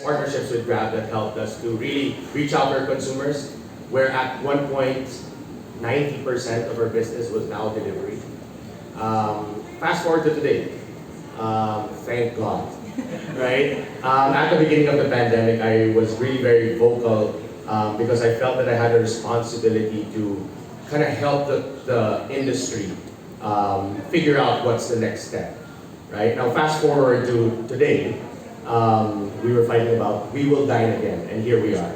partnerships with Grab that helped us to really reach out to our consumers, where at one point, 90% of our business was now delivery. Fast forward to today. Thank God. Right? At the beginning of the pandemic, I was really very vocal because I felt that I had a responsibility to kind of help the industry figure out what's the next step. Right? Now, fast forward to today, we were fighting about we will dine again, and here we are.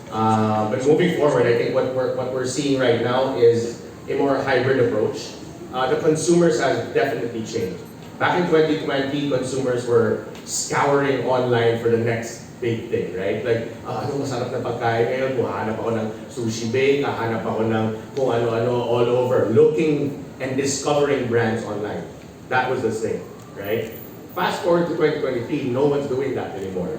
But moving forward, I think what we're seeing right now is a more hybrid approach. The consumers have definitely changed. Back in 2020, consumers were scouring online for the next big thing, right? Like, ano masarap na pagkain ngayon? Hahanap ako ng sushi bake, hahanap ako ng kung ano-ano all over, looking and discovering brands online. That was the thing, right? Fast forward to 2023, no one's doing that anymore.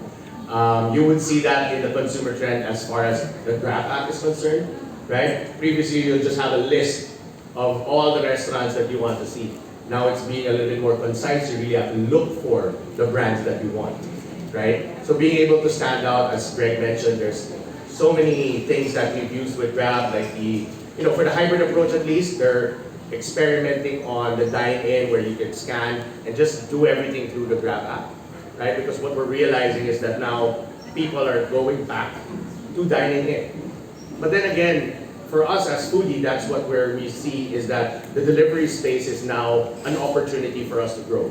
You would see that in the consumer trend as far as the Grab app is concerned, right? Previously, you'll just have a list of all the restaurants that you want to see. Now it's being a little bit more concise. You really have to look for the brands that you want, right? So being able to stand out, as Greg mentioned, there's so many things that we've used with Grab, like for the hybrid approach at least, they're experimenting on the dine-in where you can scan and just do everything through the Grab app, right? Because what we're realizing is that now people are going back to dining in. But then again, for us as Foodee, that's where we see is that the delivery space is now an opportunity for us to grow.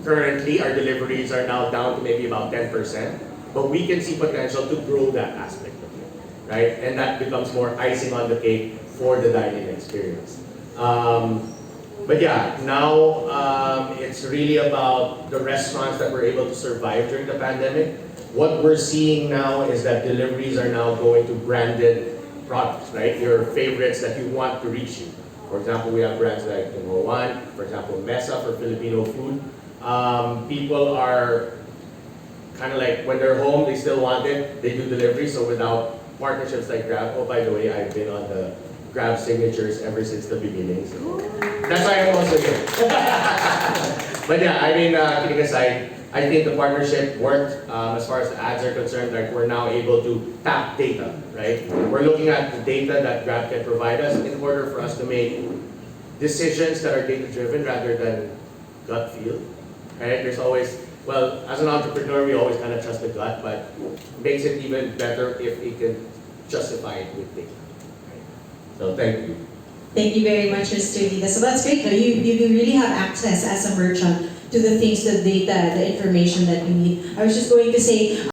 Currently, our deliveries are now down to maybe about 10%, but we can see potential to grow that aspect of it, right? And that becomes more icing on the cake for the dining experience. But yeah, now it's really about the restaurants that were able to survive during the pandemic. What we're seeing now is that deliveries are now going to branded products, right? Your favorites that you want to reach you. For example, we have brands like One, for example, Mesa for Filipino food. People are kind of like, when they're home, they still want it, they do delivery. So without partnerships like Grab, oh, by the way, I've been on the Grab signatures ever since the beginning. So that's why I'm also here. But yeah, I mean, kidding aside, I think the partnership worked as far as the ads are concerned. Like we're now able to tap data, right? We're looking at the data that Grab can provide us in order for us to make decisions that are data-driven rather than gut feel, right? There's always, well, as an entrepreneur, we always kind of trust the gut, but makes it even better if it can justify it with data. Right? So thank you. Thank you very much, Mr. Lida. So that's great. You really have access as a merchant to the things, the data, the information that you need. I was just going to say,